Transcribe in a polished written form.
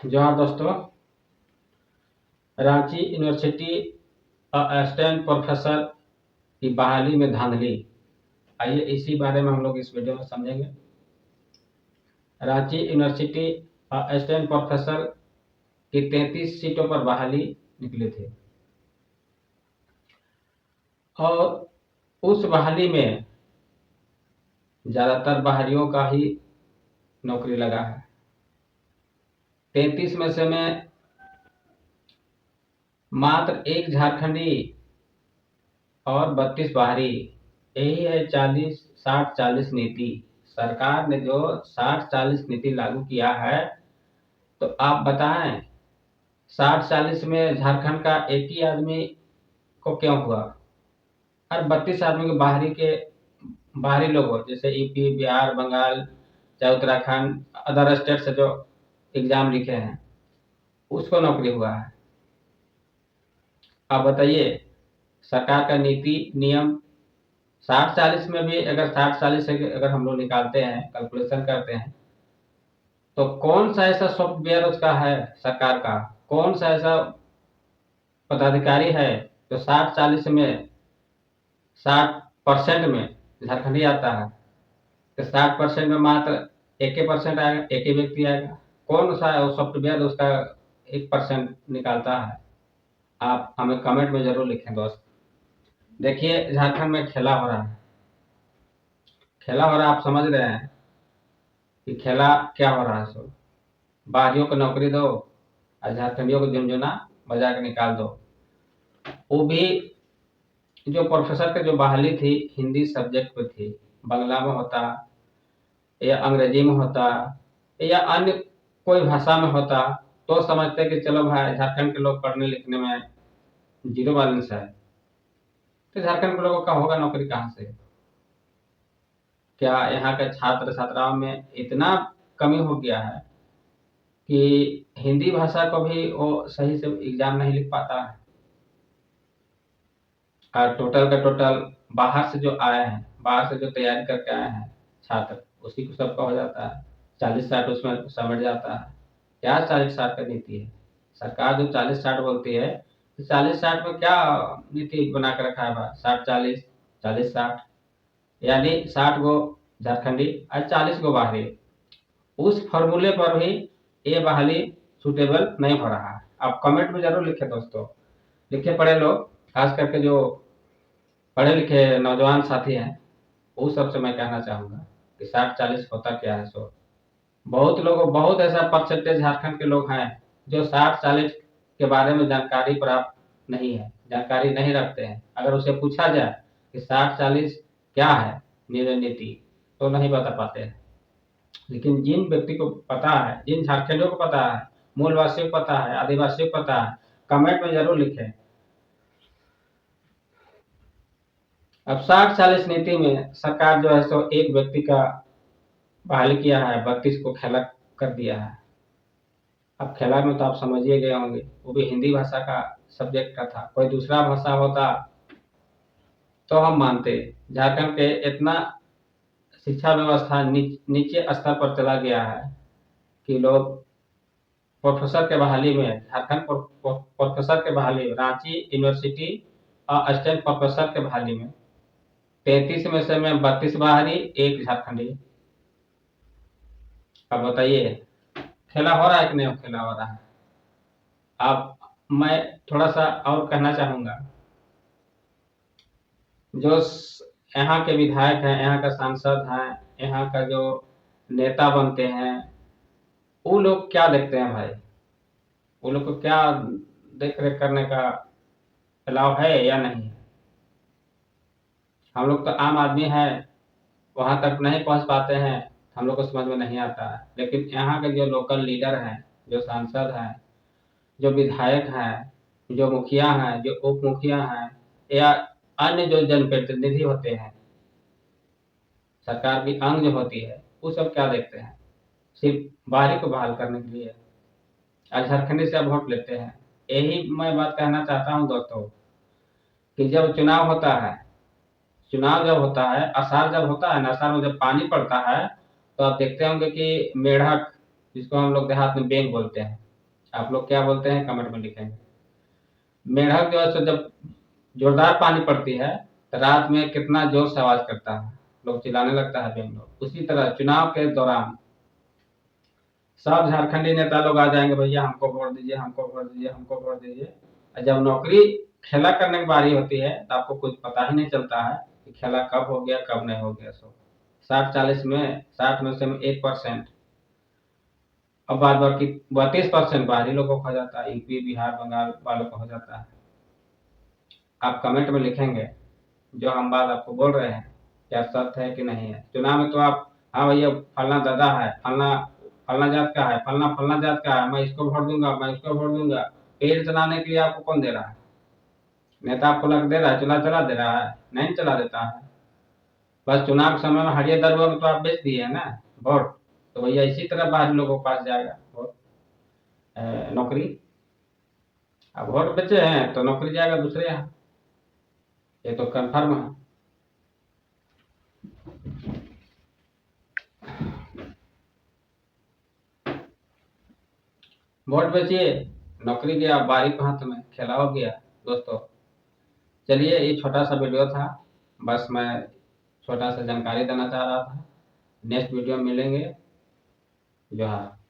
जोहार दोस्तों। Ranchi university assistant professor की बहाली में धांधली, आइए इसी बारे में हम लोग इस वीडियो में समझेंगे। रांची यूनिवर्सिटी असिस्टेंट प्रोफेसर की 33 सीटों पर बहाली निकली थी और उस बहाली में ज़्यादातर बाहरियों का ही नौकरी लगा है। 33 में से में मात्र एक झारखंडी और 32 बाहरी। यही है 40-60-40 नीति। सरकार ने जो 60-40 नीति लागू किया है, तो आप बताएं 60-40 में झारखंड का एक ही आदमी को क्यों हुआ? हर 32 आदमी के बाहरी लोग हो, जैसे यूपी, बिहार, बंगाल, चाहे उत्तराखंड, अदर स्टेट से जो एग्जाम लिखे हैं, उसको नौकरी हुआ है। आप बताइए, सरकार का नीति नियम 60-40 में भी अगर 60-40 से अगर हम लोग निकालते हैं, कैलकुलेशन करते हैं, तो कौन सा ऐसा सॉफ्टवेयर उसका है सरकार का, कौन सा ऐसा पदाधिकारी है जो 60-40 में 60% में झारखंडी आता है, तो 60% में मात्र 1% आएगा, एक ही व्यक्ति आएगा। कौन सा सॉफ्टवेयर उसका 1% निकालता है? आप हमें कमेंट में जरूर लिखें दोस्त। देखिए, झारखंड में खेला हो रहा है। खेला हो रहा है, आप समझ रहे हैं कि खेला क्या हो रहा है? सो बाहरियों को नौकरी दो और झारखंडियों को झुनझुना बजा के निकाल दो। वो भी जो प्रोफेसर की जो बहाली थी, हिंदी सब्जेक्ट पे थी। बांग्ला में होता या अंग्रेजी में होता या अन्य कोई भाषा में होता तो समझते कि चलो भाई, झारखंड के लोग पढ़ने लिखने में जीरो बैलेंस है, तो झारखंड के लोगों का होगा नौकरी कहाँ से? क्या यहाँ के छात्र छात्राओं में इतना कमी हो गया है कि हिंदी भाषा को भी वो सही से एग्जाम नहीं लिख पाता है? और टोटल का टोटल बाहर से जो आए हैं, बाहर से जो तैयारी करके आए हैं छात्र, उसी को सबका हो जाता है 40-60, उसमें समझ जाता है। क्या 40-60 का नीति है? सरकार जो 40-60 बोलती है, तो 40-60 में क्या नीति बना के रखा है भाई? 60-40, 40-60, यानी 60 गो झारखंडी और 40 गो बाहरी। उस फॉर्मूले पर भी ये बहाली सुटेबल नहीं हो रहा है। आप कमेंट में जरूर लिखे दोस्तों, लिखे पढ़े लोग, खास करके जो पढ़े लिखे नौजवान साथी हैं, उस सबसे मैं कहना चाहूंगा कि 60-40 होता क्या है? सो बहुत ऐसा परसेंटेज झारखंड के लोग हैं जो 60-40 के बारे में जानकारी प्राप्त नहीं है, जानकारी नहीं रखते हैं। अगर उसे पूछा जाए कि 60-40 क्या है निर्णय नीति, तो नहीं बता पाते हैं। लेकिन जिन व्यक्ति को पता है, जिन झारखंडियों को पता है, मूलवासियों को पता है, आदिवासियों को पता है, कमेंट में जरूर लिखें। अब 60-40 नीति में सरकार जो है सो एक व्यक्ति का बहाली किया है, 32 को खेला कर दिया है। अब खेला में तो आप समझिए गए होंगे, वो भी हिंदी भाषा का सब्जेक्ट का था। कोई दूसरा भाषा होता तो हम मानते। झारखंड के इतना शिक्षा व्यवस्था नीचे स्तर पर चला गया है कि लोग प्रोफेसर के बहाली में, झारखंड प्रोफेसर के बहाली में, रांची यूनिवर्सिटी असिस्टेंट प्रोफेसर के बहाली में 33 में से में 32 बाहरी, एक झारखंडी। अब बताइए, खेला हो रहा है कि नहीं खेला हो रहा है? अब मैं थोड़ा सा और कहना चाहूंगा, जो यहाँ के विधायक हैं, यहाँ का सांसद हैं, यहाँ का जो नेता बनते हैं, वो लोग क्या देखते हैं भाई? वो लोग को क्या देख रेख करने का अलाव है या नहीं है? हम लोग तो आम आदमी हैं, वहां तक नहीं पहुंच पाते हैं, हम लोग को समझ में नहीं आता है। लेकिन यहाँ के जो लोकल लीडर हैं, जो सांसद हैं, जो विधायक हैं, जो मुखिया हैं, जो उप मुखिया हैं, या अन्य जो जनप्रतिनिधि होते हैं, सरकार की अंग जो होती है, वो सब क्या देखते हैं? सिर्फ बाहरी को बहाल करने के लिए आज झारखंडी से वोट लेते हैं। यही मैं बात कहना चाहता हूं दोस्तों, कि जब चुनाव होता है, चुनाव जब होता है, आषाढ़ जब होता है ना, आषाढ़ में जब पानी पड़ता है, तो आप देखते होंगे कि मेढक, जिसको हम लोग देहात में बेंग बोलते हैं, आप लोग क्या बोलते हैं कमेंट में लिखेंगे। मेढक जो है सो जब जोरदार पानी पड़ती है तो रात में कितना जोर से आवाज करता है, लोग चिल्लाने लगता है बेंगलोर। उसी तरह चुनाव के दौरान सब झारखंडी नेता लोग आ जाएंगे, भैया हमको वोट दीजिए, हमको वोट दीजिए, हमको वोट दीजिए। और जब नौकरी खेला करने की बारी होती है तो आपको कुछ पता ही नहीं चलता है कि खेला कब हो गया कब नहीं हो गया। सो 60-40 में 60 में से 1%, और बाद बाकी 32% बाहरी लोगों को हो जाता है, यूपी बिहार बंगाल वालों को हो जाता है। आप कमेंट में लिखेंगे जो हम बात आपको बोल रहे हैं क्या सत्य है कि नहीं है। चुनाव में तो आप, हाँ भैया फलना दादा है, फलना फलना जात का है, फलना फलना जात का है, मैं इसको वोट दूंगा, मैं इसको वोट दूंगा। पेड़ चलाने के लिए आपको कौन दे रहा है? नेता आपको लग दे रहा है, चुला चला दे रहा है? नहीं चला देता है। बस चुनाव के समय में हरिया दरुआ में तो आप बेच दिए है ना वोट। तो भैया इसी तरह बाहरी लोगों के पास जाएगा वोट, नौकरी। अब वोट बेचे हैं तो नौकरी जाएगा दूसरे यहाँ, ये तो कन्फर्म है। वोट बेचिए, नौकरी गया, बारी को हाथ में, खेला हो गया। दोस्तों चलिए, ये छोटा सा वीडियो था, बस मैं छोटा सा जानकारी देना चाह रहा था। नेक्स्ट वीडियो में मिलेंगे। जोहार।